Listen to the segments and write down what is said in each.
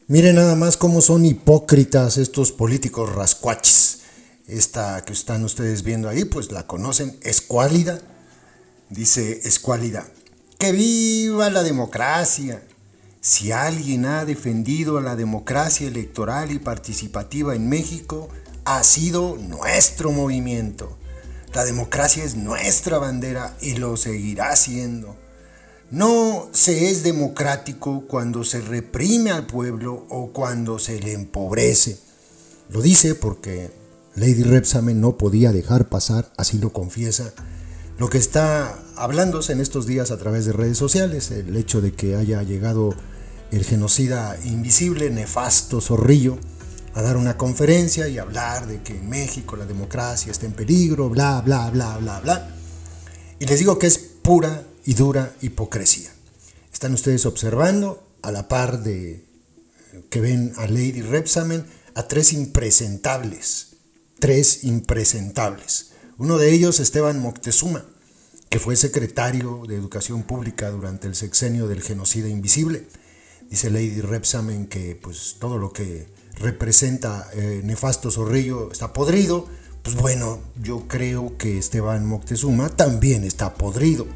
Miren nada más cómo son hipócritas estos políticos rascuaches. Esta que están ustedes viendo ahí, pues la conocen, Escuálida. Dice Escuálida, ¡que viva la democracia! Si alguien ha defendido a la democracia electoral y participativa en México, ha sido nuestro movimiento. La democracia es nuestra bandera y lo seguirá siendo. No se es democrático cuando se reprime al pueblo o cuando se le empobrece. Lo dice porque Lady Rebsamen no podía dejar pasar, así lo confiesa, lo que está hablándose en estos días a través de redes sociales, el hecho de que haya llegado el genocida invisible, nefasto Zorrillo, a dar una conferencia y hablar de que en México la democracia está en peligro, bla, bla, bla, bla, bla. Y les digo que es pura y dura hipocresía. Están ustedes observando, a la par de que ven a Lady Rebsamen, a tres impresentables. Uno de ellos, Esteban Moctezuma, que fue secretario de Educación Pública durante el sexenio del genocida invisible. Dice Lady Rebsamen que pues todo lo que representa nefasto Zorrillo está podrido. Pues bueno, yo creo que Esteban Moctezuma también está podrido.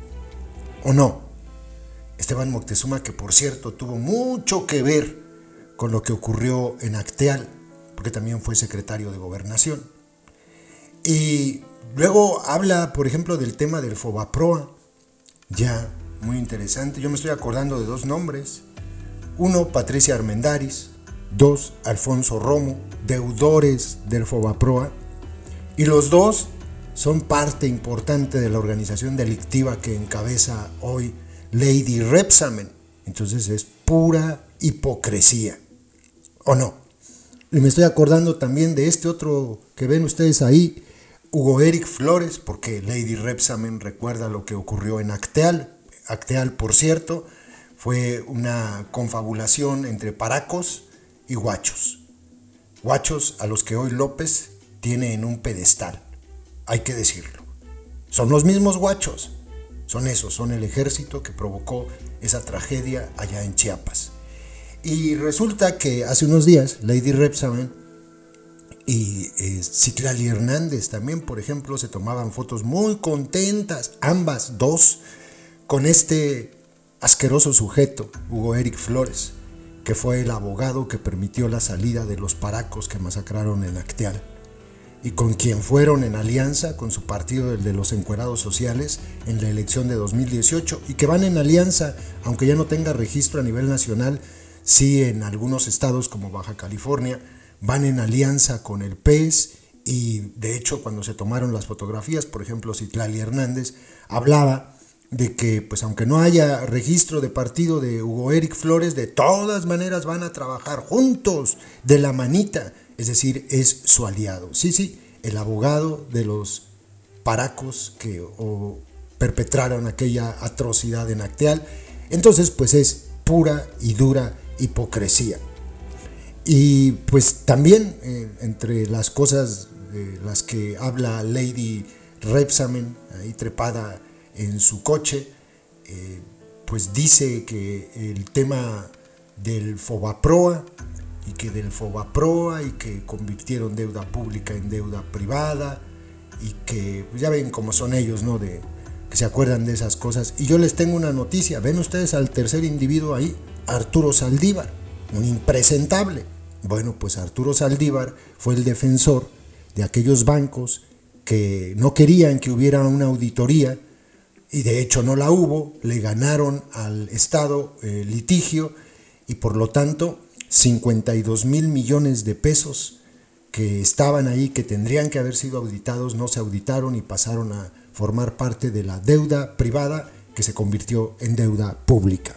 ¿O no? Esteban Moctezuma, que por cierto tuvo mucho que ver con lo que ocurrió en Acteal, porque también fue secretario de Gobernación. Y luego habla, por ejemplo, del tema del Fobaproa, ya muy interesante. Yo me estoy acordando de dos nombres. Uno, Patricia Armendáriz. Dos, Alfonso Romo, deudores del Fobaproa. Y los dos son parte importante de la organización delictiva que encabeza hoy Lady Rebsamen. Entonces es pura hipocresía, ¿o no? Y me estoy acordando también de este otro que ven ustedes ahí, Hugo Eric Flores, porque Lady Rebsamen recuerda lo que ocurrió en Acteal. Acteal, por cierto, fue una confabulación entre paracos y guachos. Guachos a los que hoy López tiene en un pedestal, hay que decirlo. Son los mismos guachos, son esos, son el ejército que provocó esa tragedia allá en Chiapas. Y resulta que hace unos días Lady Rebsamen y Citlali Hernández también, por ejemplo, se tomaban fotos muy contentas, ambas dos, con este asqueroso sujeto, Hugo Eric Flores, que fue el abogado que permitió la salida de los paracos que masacraron en Acteal, y con quien fueron en alianza con su partido, el de los encuerados sociales, en la elección de 2018, y que van en alianza, aunque ya no tenga registro a nivel nacional, sí en algunos estados como Baja California, van en alianza con el PES, y de hecho cuando se tomaron las fotografías, por ejemplo Citlali Hernández hablaba de que pues aunque no haya registro de partido de Hugo Eric Flores, de todas maneras van a trabajar juntos, de la manita, es decir, es su aliado. Sí, el abogado de los paracos que perpetraron aquella atrocidad en Acteal. Entonces pues es pura y dura hipocresía. Y pues también entre las cosas de las que habla Lady Rebsamen, ahí trepada en su coche, pues dice que el tema del Fobaproa y que convirtieron deuda pública en deuda privada y que pues ya ven cómo son ellos, ¿no? Que se acuerdan de esas cosas. Y yo les tengo una noticia, ven ustedes al tercer individuo ahí, Arturo Saldívar, un impresentable. Bueno, pues Arturo Saldívar fue el defensor de aquellos bancos que no querían que hubiera una auditoría, y de hecho no la hubo, le ganaron al Estado litigio, y por lo tanto 52,000 millones de pesos que estaban ahí, que tendrían que haber sido auditados, no se auditaron y pasaron a formar parte de la deuda privada que se convirtió en deuda pública.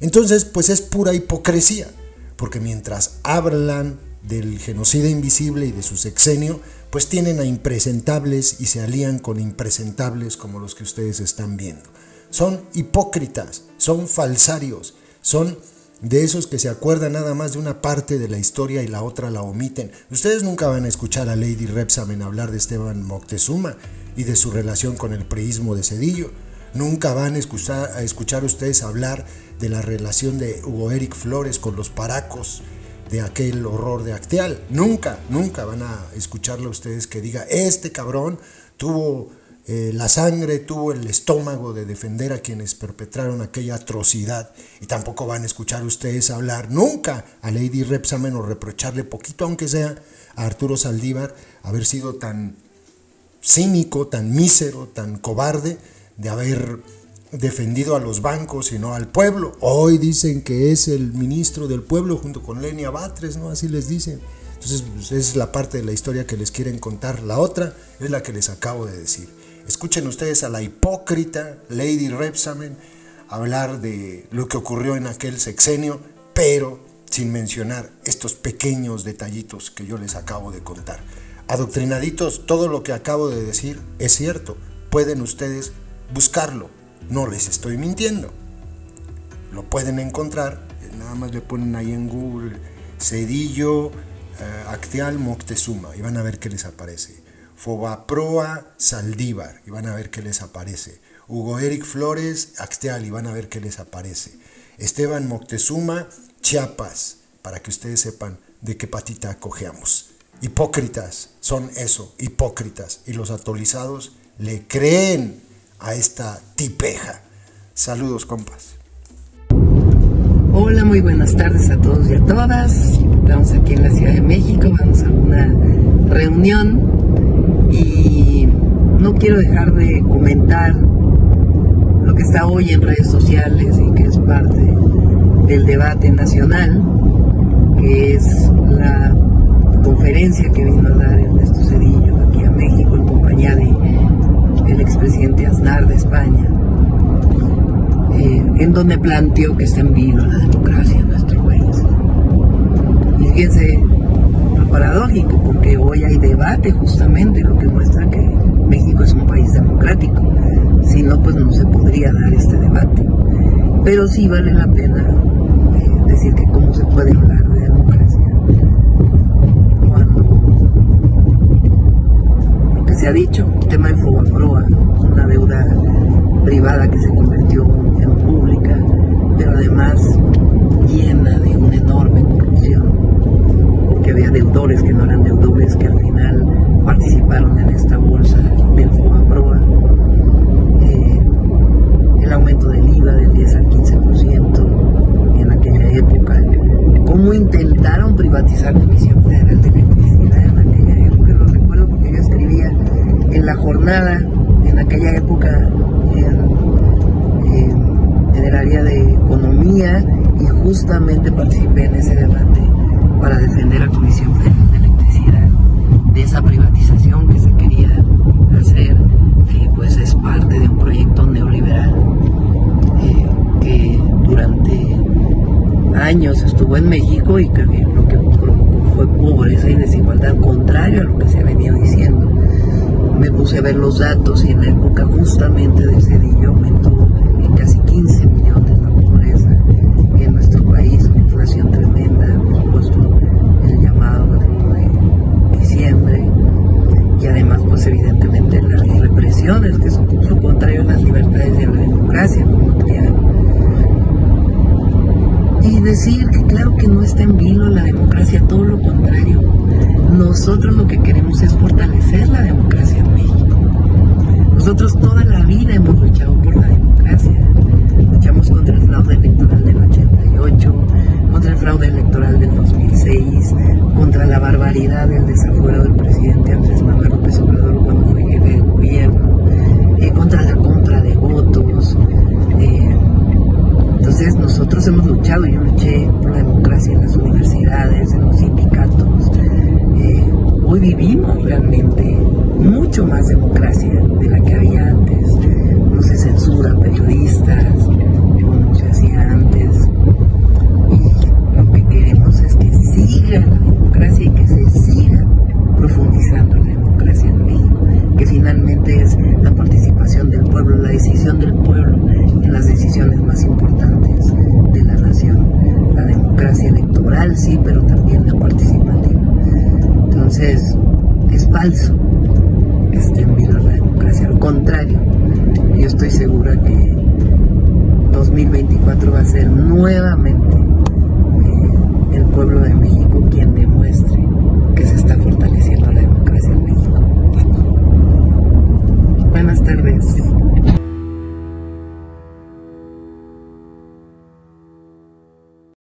Entonces, pues es pura hipocresía, porque mientras hablan del genocida invisible y de su sexenio, pues tienen a impresentables y se alían con impresentables como los que ustedes están viendo. Son hipócritas, son falsarios, son de esos que se acuerdan nada más de una parte de la historia y la otra la omiten. Ustedes nunca van a escuchar a Lady Rebsamen hablar de Esteban Moctezuma y de su relación con el priismo de Zedillo. Nunca van a escuchar ustedes hablar de la relación de Hugo Eric Flores con los paracos, de aquel horror de Acteal. Nunca van a escucharle a ustedes que diga, este cabrón tuvo la sangre, tuvo el estómago de defender a quienes perpetraron aquella atrocidad, y tampoco van a escuchar ustedes hablar nunca a Lady Rebsamen o reprocharle poquito, aunque sea, a Arturo Saldívar haber sido tan cínico, tan mísero, tan cobarde de haber defendido a los bancos y no al pueblo. Hoy dicen que es el ministro del pueblo junto con Lenia Batres, ¿no? Así les dicen. Entonces, pues, es la parte de la historia que les quieren contar. La otra es la que les acabo de decir. Escuchen ustedes a la hipócrita Lady Rebsamen hablar de lo que ocurrió en aquel sexenio, pero sin mencionar estos pequeños detallitos que yo les acabo de contar. Adoctrinaditos, todo lo que acabo de decir es cierto. Pueden ustedes buscarlo. No les estoy mintiendo. Lo pueden encontrar. Nada más le ponen ahí en Google Zedillo Acteal Moctezuma y van a ver qué les aparece. Fobaproa Saldívar y van a ver qué les aparece. Hugo Eric Flores Acteal y van a ver qué les aparece. Esteban Moctezuma Chiapas, para que ustedes sepan de qué patita cojeamos. Hipócritas son eso, hipócritas, y los atolizados le creen a esta tipeja. Saludos, compas. Hola, muy buenas tardes a todos y a todas. Estamos aquí en la Ciudad de México, vamos a una reunión y no quiero dejar de comentar lo que está hoy en redes sociales y que es parte del debate nacional, que es la conferencia que vino a dar Ernesto Zedillo aquí a México en compañía del expresidente Aznar de España, en donde planteó que está en vilo la democracia en nuestro país. Y fíjense lo paradójico, porque hoy hay debate justamente, lo que muestra que México es un país democrático. Si no, pues no se podría dar este debate. Pero sí vale la pena decir que cómo se puede hablar de democracia cuando lo que se ha dicho, el tema de Fobaproa, una deuda privada que se convirtió en pública, pero además llena de una enorme corrupción, porque había deudores que no eran deudores, que al final participaron en esta bolsa del Fobaproa, el aumento del IVA del 10 al 15% en aquella época, cómo intentaron privatizar la Comisión Federal de Electricidad en aquella época. Lo recuerdo porque yo escribía en La Jornada en aquella época en el área de economía, y justamente participé en ese debate para defender a la Comisión Federal de Electricidad de esa privatización que se quería hacer, pues es parte de un proyecto neoliberal que durante años estuvo en México y que lo que provocó fue pobreza y desigualdad, contrario a lo que se ha venido diciendo. Me puse a ver los datos y en la época justamente de Zedillo aumentó en casi 15 millones la pobreza en nuestro país, una inflación tremenda, por supuesto el llamado de diciembre, y además pues evidentemente las represiones, que son lo contrario a las libertades de la democracia, como crean. Y decir que claro que no está en vilo la democracia, todo lo contrario. Nosotros lo que queremos es fortalecer la democracia en México. Nosotros toda la vida hemos luchado por la democracia. Luchamos contra el fraude electoral del 88, contra el fraude electoral del 2006, contra la barbaridad del desafuero del presidente Andrés Manuel López Obrador cuando fue jefe de gobierno, contra la compra de votos. Entonces nosotros hemos luchado, yo luché por la democracia en las universidades, en los sindicatos. Hoy vivimos realmente mucho más democracia de la que había antes. No se censura periodistas como se hacía antes, y lo que queremos es que siga la democracia y que se siga profundizando la democracia en México, que finalmente es la participación del pueblo, la decisión del pueblo en las decisiones más importantes de la nación. La democracia electoral sí, pero también la participativa. Entonces, es falso que esté en vilo la democracia. Al contrario, yo estoy segura que 2024 va a ser nuevamente el pueblo de México tardes.